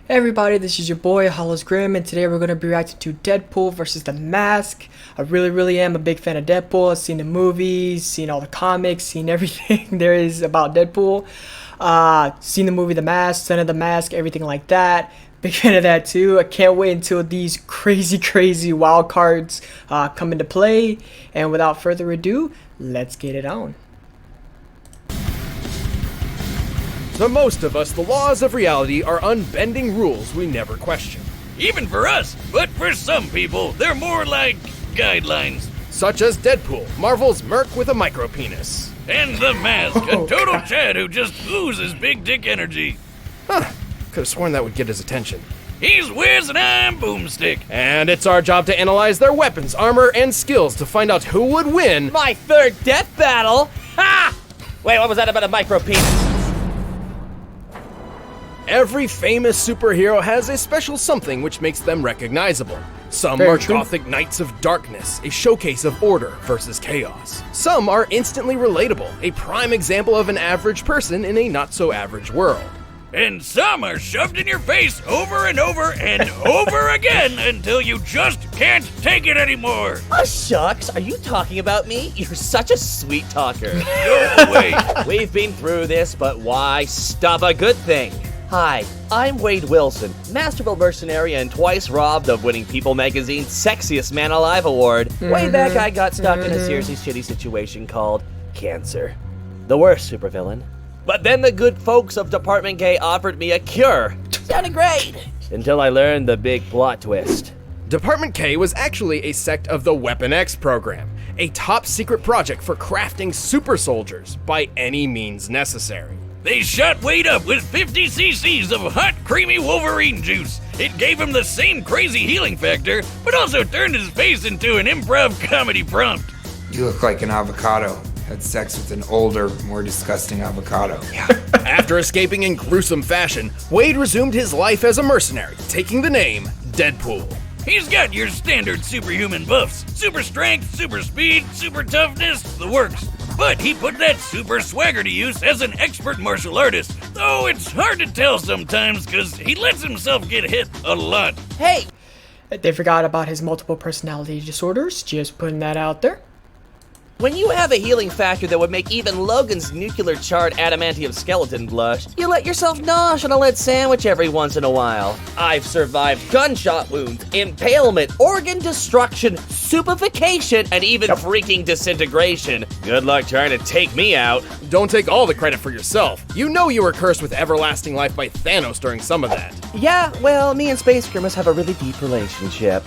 Hey everybody, this is your boy Hollis Grimm, and today we're going to be reacting to Deadpool versus The Mask. I really am a big fan of Deadpool. I've seen the movies, seen all the comics, seen everything there is about Deadpool. Seen the movie The Mask, Son of the Mask, everything like that. Big fan of that too. I can't wait until these crazy wild cards come into play. And without further ado, let's get it on. To most of us, the laws of reality are unbending rules we never question. Even for us, but for some people, they're more like guidelines. Such as Deadpool, Marvel's merc with a micropenis. And The Mask, a total Chad who just oozes big dick energy. Could have sworn that would get his attention. He's Wiz and I'm Boomstick. And it's our job to analyze their weapons, armor, and skills to find out who would win. My third death battle? Ha! Wait, what was that about a micropenis? Every famous superhero has a special something which makes them recognizable. Some are Gothic Knights of Darkness, a showcase of order versus chaos. Some are instantly relatable, a prime example of an average person in a not-so-average world. And some are shoved in your face over and over and over again until you just can't take it anymore. Oh, shucks, are you talking about me? You're such a sweet talker. No way. We've been through this, but why stop a good thing? Hi, I'm Wade Wilson, masterful mercenary and twice robbed of winning People Magazine's Sexiest Man Alive award. Way back I got stuck in a seriously shitty situation called cancer. The worst supervillain. But then the good folks of Department K offered me a cure. Sounded great. Until I learned the big plot twist. Department K was actually a sect of the Weapon X program, a top secret project for crafting super soldiers by any means necessary. They shot Wade up with 50 cc's of hot, creamy Wolverine juice. It gave him the same crazy healing factor, but also turned his face into an improv comedy prompt. You look like an avocado. Had sex with an older, more disgusting avocado. After escaping in gruesome fashion, Wade resumed his life as a mercenary, taking the name Deadpool. He's got your standard superhuman buffs. Super strength, super speed, super toughness, the works. But he put that super swagger to use as an expert martial artist. Though it's hard to tell sometimes because he lets himself get hit a lot. Hey! They forgot about his multiple personality disorders, just putting that out there. When you have a healing factor that would make even Logan's nuclear-charred adamantium skeleton blush, you let yourself nosh on a lead sandwich every once in a while. I've survived gunshot wounds, impalement, organ destruction, supification, and even freaking disintegration. Good luck trying to take me out. Don't take all the credit for yourself. You know you were cursed with everlasting life by Thanos during some of that. Yeah, well, me and Space Grimace have a really deep relationship.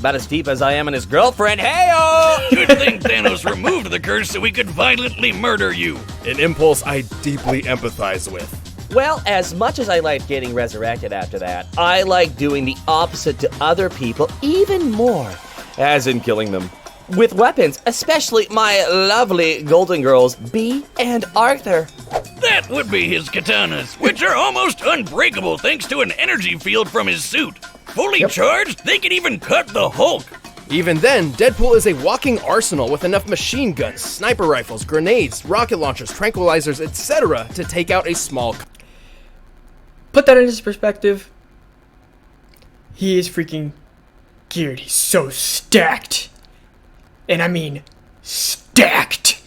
About as deep as I am and his girlfriend. Hey-o! Good thing Thanos removed the curse so we could violently murder you. An impulse I deeply empathize with. Well, as much as I liked getting resurrected after that, I like doing the opposite to other people even more. As in killing them. With weapons, especially my lovely Golden Girls, Bee and Arthur. That would be his katanas, which are almost unbreakable thanks to an energy field from his suit. Fully charged, they can even cut the Hulk. Even then, Deadpool is a walking arsenal with enough machine guns, sniper rifles, grenades, rocket launchers, tranquilizers, etc. to take out a small... Put that in his perspective. He is freaking geared. He's so stacked. And I mean stacked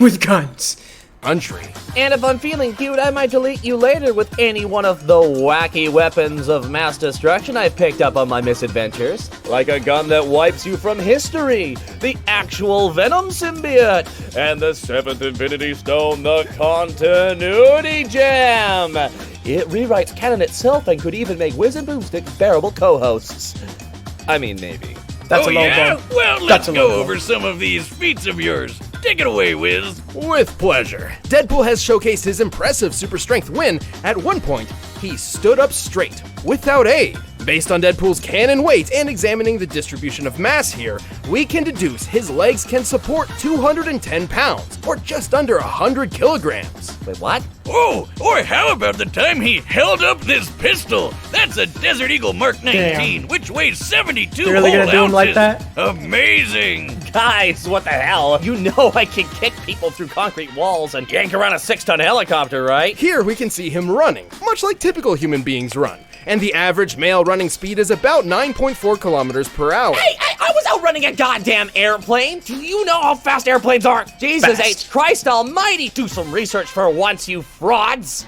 with guns. Country. And if I'm feeling cute, I might delete you later with any one of the wacky weapons of mass destruction I picked up on my misadventures. Like a gun that wipes you from history, the actual Venom symbiote, and the 7th Infinity Stone, the Continuity Gem. It rewrites canon itself and could even make Wiz and Boomstick bearable co-hosts. I mean, maybe. That's a low yeah? blow. Well, let's go over some of these feats of yours. Take it away, Wiz. With pleasure. Deadpool has showcased his impressive super strength when, at one point, he stood up straight, without aid. Based on Deadpool's cannon weight and examining the distribution of mass here, we can deduce his legs can support 210 pounds, or just under 100 kilograms. Wait, what? Oh, or how about the time he held up this pistol? That's a Desert Eagle Mark 19, which weighs 72 You're really whole gonna do him like ounces. that? Amazing. Guys, what the hell? You know I can kick people through concrete walls and yank around a 6-ton helicopter, right? Here we can see him running, much like typical human beings run. and the average male running speed is about 9.4 kilometers per hour. Hey, I was outrunning a goddamn airplane. Do you know how fast airplanes are? Jesus H. Christ almighty. Do some research for once, you frauds.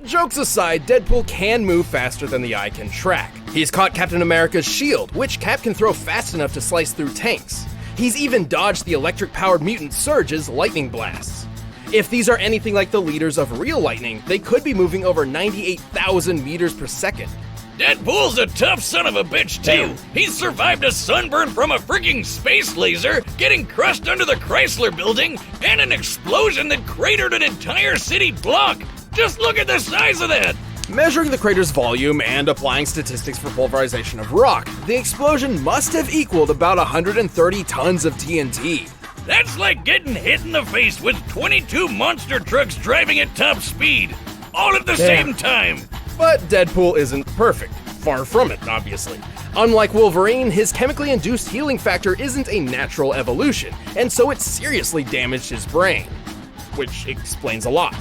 Jokes aside, Deadpool can move faster than the eye can track. He's caught Captain America's shield, which Cap can throw fast enough to slice through tanks. He's even dodged the electric-powered mutant Surge's lightning blasts. If these are anything like the leaders of real lightning, they could be moving over 98,000 meters per second. Deadpool's a tough son of a bitch, too. He's survived a sunburn from a freaking space laser, getting crushed under the Chrysler building, and an explosion that cratered an entire city block. Just look at the size of that! Measuring the crater's volume and applying statistics for pulverization of rock, the explosion must have equaled about 130 tons of TNT. That's like getting hit in the face with 22 monster trucks driving at top speed, all at the same time. But Deadpool isn't perfect. Far from it, obviously. Unlike Wolverine, his chemically induced healing factor isn't a natural evolution, and so it seriously damaged his brain. Which explains a lot.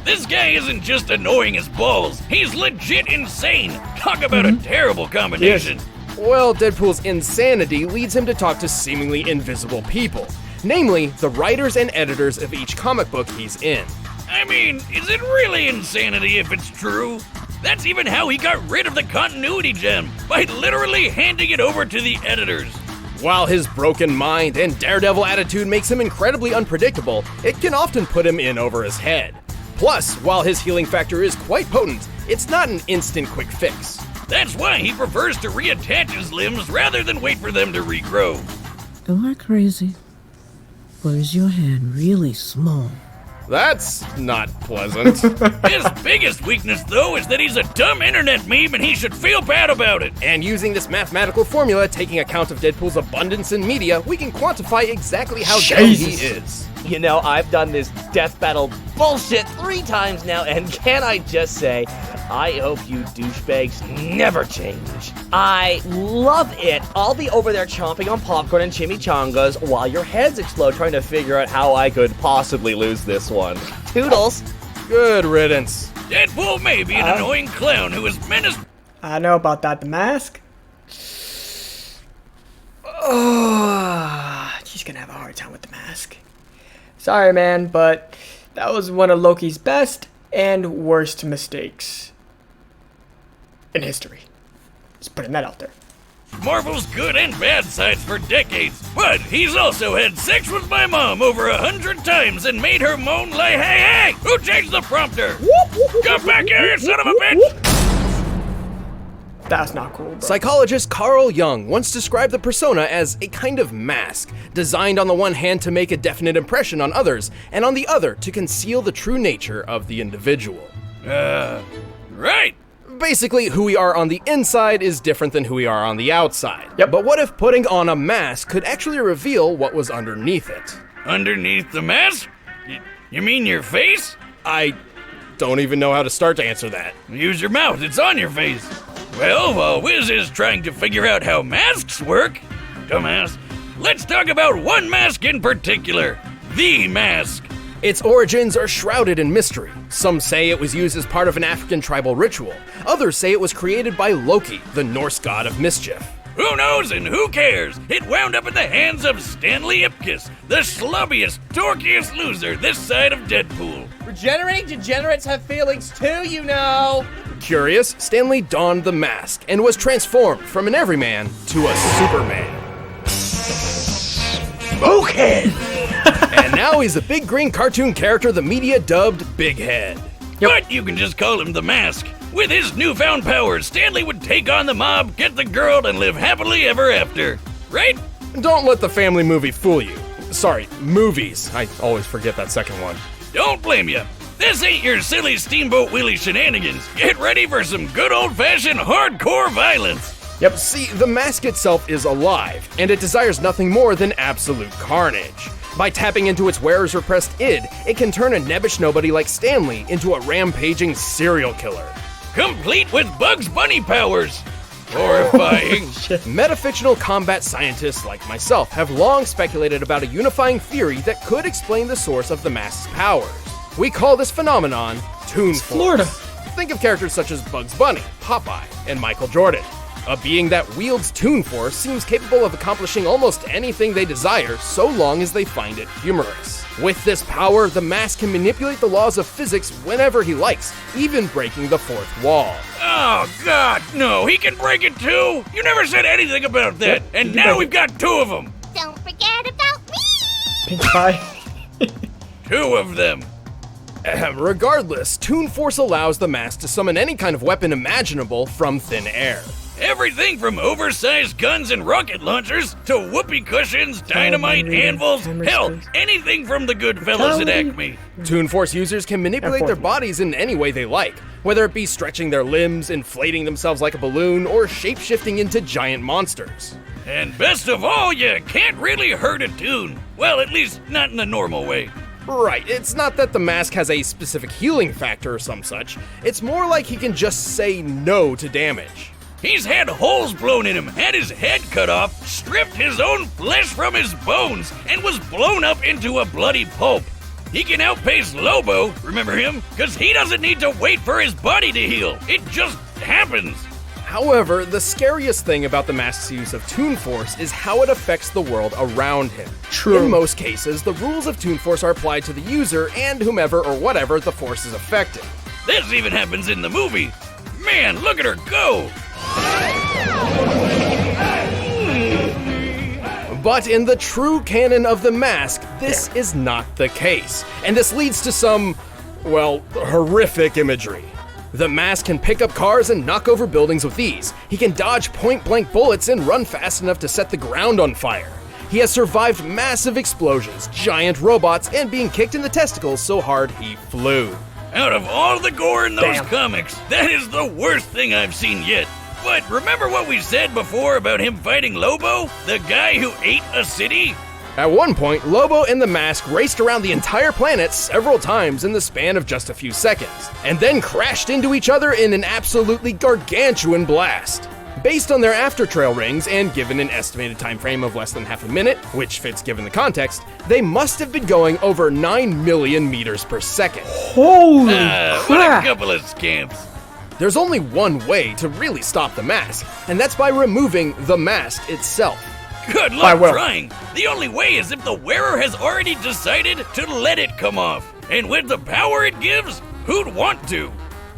This guy isn't just annoying as balls, he's legit insane. Talk about a terrible combination. Well, Deadpool's insanity leads him to talk to seemingly invisible people. Namely, the writers and editors of each comic book he's in. I mean, is it really insanity if it's true? That's even how he got rid of the continuity gem, by literally handing it over to the editors. While his broken mind and daredevil attitude makes him incredibly unpredictable, it can often put him in over his head. Plus, while his healing factor is quite potent, it's not an instant quick fix. That's why he prefers to reattach his limbs rather than wait for them to regrow. Am I crazy? Or is your hand really small? That's not pleasant. His biggest weakness, though, is that he's a dumb internet meme and he should feel bad about it. And using this mathematical formula, taking account of Deadpool's abundance in media, we can quantify exactly how dumb he is. You know, I've done this death battle bullshit 3 times now, and can I just say, I hope you douchebags never change. I love it. I'll be over there chomping on popcorn and chimichangas while your heads explode trying to figure out how I could possibly lose this one. Toodles. Good riddance. Deadpool may be an annoying clown who is menaced. I know about that. The mask? Oh, he's gonna have a hard time with the mask. Sorry, man, but that was one of Loki's best and worst mistakes in history. Just putting that out there. Marvel's good and bad sides for decades, but he's also had sex with my mom over 100 times and made her moan like, hey, who changed the prompter? Come back here, you son of a bitch! That's not cool, bro. Psychologist Carl Jung once described the persona as a kind of mask, designed on the one hand to make a definite impression on others, and on the other to conceal the true nature of the individual. Right. Basically, who we are on the inside is different than who we are on the outside. Yep. But what if putting on a mask could actually reveal what was underneath it? Underneath the mask? You mean your face? I don't even know how to start to answer that. Use your mouth, it's on your face. Well, while Wiz is trying to figure out how masks work, dumbass, let's talk about one mask in particular, the mask. Its origins are shrouded in mystery. Some say it was used as part of an African tribal ritual. Others say it was created by Loki, the Norse god of mischief. Who knows and who cares? It wound up in the hands of Stanley Ipkiss, the slubbiest, dorkiest loser this side of Deadpool. Regenerating degenerates have feelings too, you know. Curious, Stanley donned the mask and was transformed from an everyman to a Superman. Okay. And now he's a big green cartoon character the media dubbed Big Head. But you can just call him the Mask. With his newfound powers, Stanley would take on the mob, get the girl, and live happily ever after. Right? Don't let the family movie fool you. Sorry, movies. I always forget that second one. Don't blame you. This ain't your silly Steamboat Willie shenanigans. Get ready for some good old-fashioned hardcore violence. Yep, see, the mask itself is alive, and it desires nothing more than absolute carnage. By tapping into its wearer's repressed id, it can turn a nebbish nobody like Stanley into a rampaging serial killer. Complete with Bugs Bunny powers. Horrifying. Metafictional combat scientists like myself have long speculated about a unifying theory that could explain the source of the mask's powers. We call this phenomenon Toon Force. Florida. Think of characters such as Bugs Bunny, Popeye, and Michael Jordan. A being that wields Toon Force seems capable of accomplishing almost anything they desire so long as they find it humorous. With this power, the Mask can manipulate the laws of physics whenever he likes, even breaking the fourth wall. Oh, God, no, he can break it too? You never said anything about that, and now we've got two of them. Don't forget about me! Pink pie. Two of them. Regardless, Toon Force allows the Mask to summon any kind of weapon imaginable from thin air. Everything from oversized guns and rocket launchers to whoopee cushions, dynamite, anvils, hell, anything from the good fellas at Acme. Toon Force users can manipulate their bodies in any way they like, whether it be stretching their limbs, inflating themselves like a balloon, or shape-shifting into giant monsters. And best of all, you can't really hurt a Toon. Well, at least not in the normal way. Right, it's not that the Mask has a specific healing factor or some such, it's more like he can just say no to damage. He's had holes blown in him, had his head cut off, stripped his own flesh from his bones, and was blown up into a bloody pulp. He can outpace Lobo, remember him? Because he doesn't need to wait for his body to heal. It just happens. However, the scariest thing about the Mask's use of Toon Force is how it affects the world around him. True. In most cases, the rules of Toon Force are applied to the user and whomever or whatever the Force is affecting. This even happens in the movie. Man, look at her go. But in the true canon of the Mask, this is not the case. And this leads to some, well, horrific imagery. The Mask can pick up cars and knock over buildings with ease. He can dodge point-blank bullets and run fast enough to set the ground on fire. He has survived massive explosions, giant robots, and being kicked in the testicles so hard he flew. Out of all the gore in those comics, that is the worst thing I've seen yet. But remember what we said before about him fighting Lobo? The guy who ate a city? At one point, Lobo and the Mask raced around the entire planet several times in the span of just a few seconds, and then crashed into each other in an absolutely gargantuan blast. Based on their after-trail rings, and given an estimated time frame of less than half a minute, which fits given the context, they must have been going over 9 million meters per second. Holy What a crap! couple of scamps. There's only one way to really stop the Mask, and that's by removing the Mask itself. Good I luck will. trying. The only way is if the wearer has already decided to let it come off. And with the power it gives, who'd want to?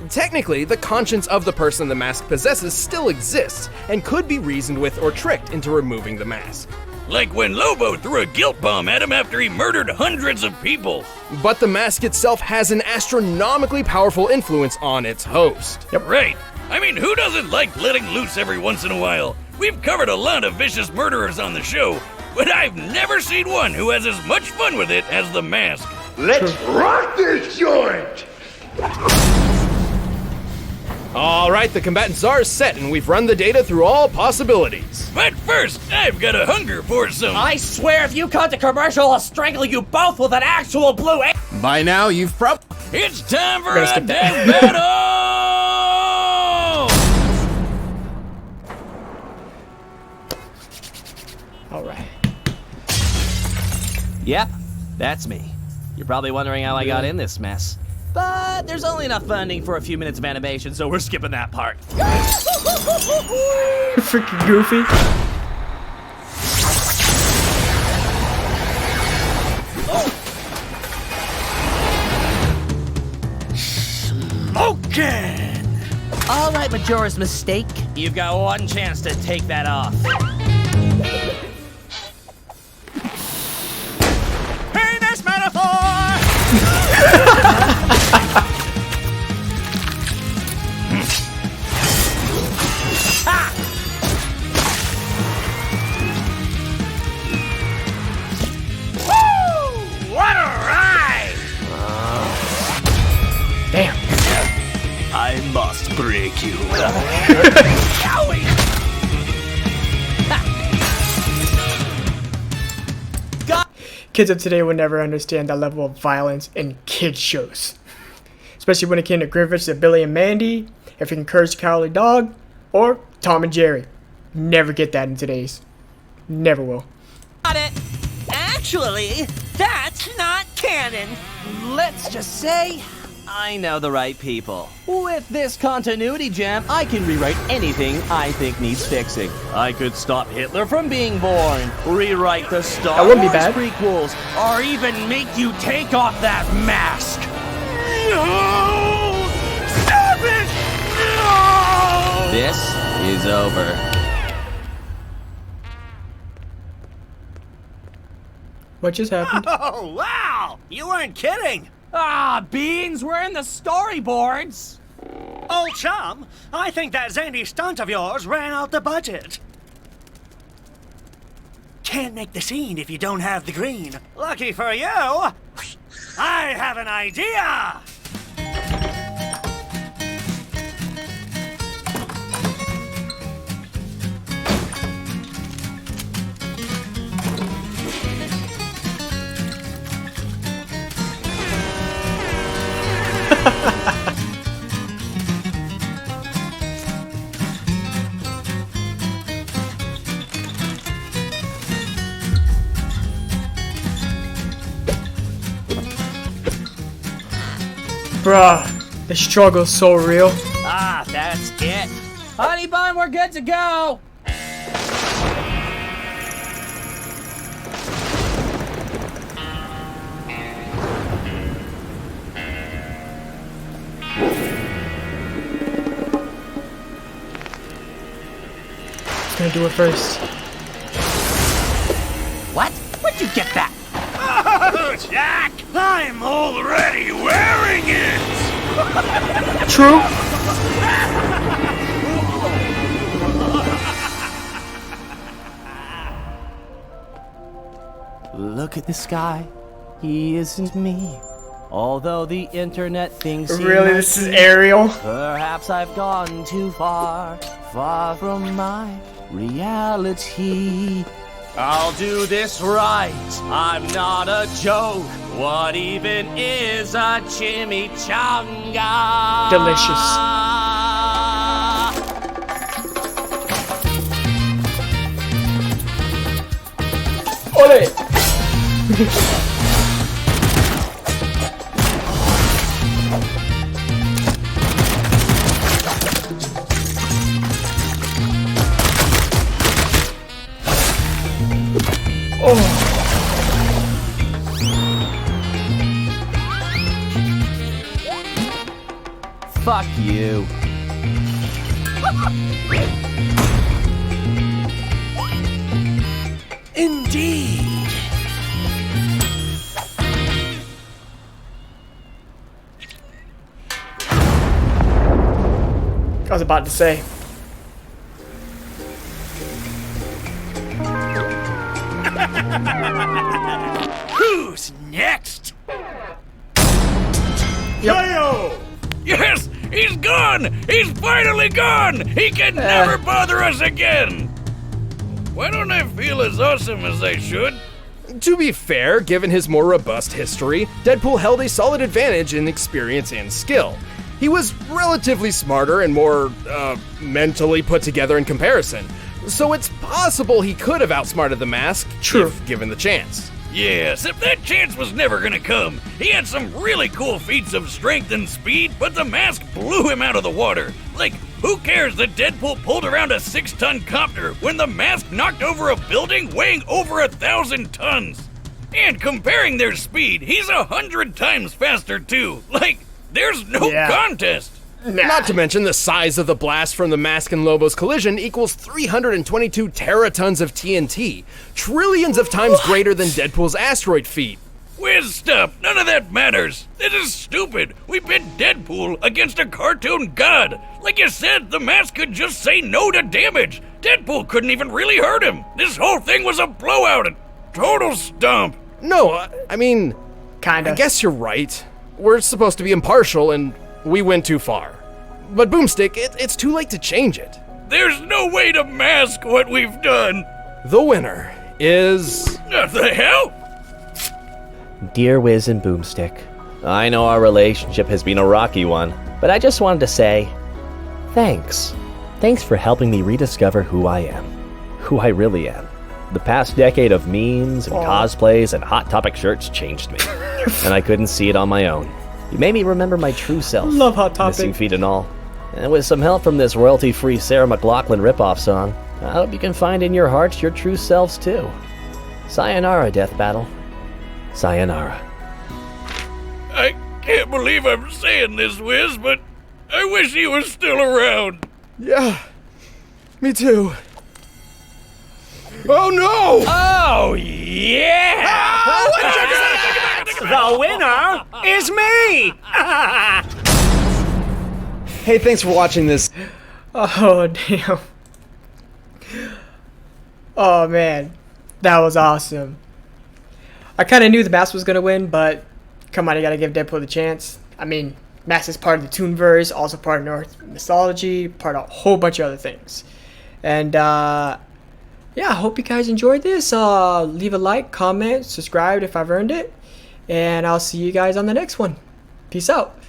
Technically, the conscience of the person the Mask possesses still exists, and could be reasoned with or tricked into removing the Mask. Like when Lobo threw a guilt bomb at him after he murdered hundreds of people. But the Mask itself has an astronomically powerful influence on its host. Right. I mean, who doesn't like letting loose every once in a while? We've covered a lot of vicious murderers on the show, but I've never seen one who has as much fun with it as the Mask. Let's rock this joint! Alright, the combatants are set, and we've run the data through all possibilities. But first, I've got a hunger for some... I swear if you cut the commercial, I'll strangle you both with an actual blue a- By now, you've probably... It's time for gonna a skip death battle! Alright. Yep, that's me. You're probably wondering how I got in this mess. But there's only enough funding for a few minutes of animation, so we're skipping that part. Freaking goofy. Smokin'! All right, Majora's Mistake. You've got one chance to take that off. Famous metaphor! Woo! What a ride! Damn. I must break you. Kids of today would never understand that level of violence in kids shows. Especially when it came to Griffiths, to Billy and Mandy, if you encourage Cowardly Dog, or Tom and Jerry. Never get that in today's. Never will. Got it. Actually, that's not canon. Let's just say I know the right people. With this continuity gem, I can rewrite anything I think needs fixing. I could stop Hitler from being born, rewrite the Star That wouldn't be Wars bad. prequels, or even make you take off that mask. No! Stop it! No! This is over. What just happened? Oh, wow! You weren't kidding! Ah, Beans, we're in the storyboards. Old chum, I think that zany stunt of yours ran out the budget. Can't make the scene if you don't have the green. Lucky for you, I have an idea! Bruh, the struggle's so real. Ah, that's it. Honey bun, we're good to go. Just gonna do it first. What? Where'd you get that? Oh, Jack! I'm already wearing it! True. Look at this guy. He isn't me. Although the internet thinks he Really, might this is be. Ariel. Perhaps I've gone too far, far from my reality. I'll do this right. I'm not a joke. What even is a chimichanga? Delicious. Ole! Fuck you. Indeed. I was about to say. Who's next? Yep. Yes! He's gone! He's finally gone! He can never bother us again! Why don't I feel as awesome as I should? To be fair, given his more robust history, Deadpool held a solid advantage in experience and skill. He was relatively smarter and more, mentally put together in comparison. So it's possible he could have outsmarted the Mask, True. if given the chance. Yes, if that chance was never gonna come. He had some really cool feats of strength and speed, but the Mask blew him out of the water. Like, who cares that Deadpool pulled around a 6-ton copter when the Mask knocked over a building weighing over 1,000 tons? And comparing their speed, he's 100 times faster too. Like, there's no contest. Not to mention the size of the blast from the Mask and Lobo's collision equals 322 teratons of TNT, trillions of times greater than Deadpool's asteroid feat. Whiz stuff, none of that matters. This is stupid. We pit Deadpool against a cartoon god. Like you said, the Mask could just say no to damage. Deadpool couldn't even really hurt him. This whole thing was a blowout, a total stomp. No, I mean, Kinda. I guess you're right. We're supposed to be impartial and we went too far. But Boomstick, it's too late to change it. There's no way to mask what we've done. The winner is... What the hell? Dear Wiz and Boomstick, I know our relationship has been a rocky one, but I just wanted to say, thanks. Thanks for helping me rediscover who I am. Who I really am. The past decade of memes and cosplays and Hot Topic shirts changed me, and I couldn't see it on my own. You made me remember my true self. Love Hot Topic. Missing feet and all. And with some help from this royalty-free Sarah McLachlan ripoff song, I hope you can find in your hearts your true selves too. Sayonara, Death Battle. Sayonara. I can't believe I'm saying this, Wiz, but I wish he was still around. Yeah, me too. Oh no! Oh, yeah! The winner is me! Hey, thanks for watching this. Oh, damn. Oh, man. That was awesome. I kind of knew the Mask was going to win, but come on, you got to give Deadpool the chance. I mean, Mask is part of the Toonverse, also part of Norse mythology, part of a whole bunch of other things. And, yeah, I hope you guys enjoyed this. Leave a like, comment, subscribe if I've earned it. And I'll see you guys on the next one. Peace out.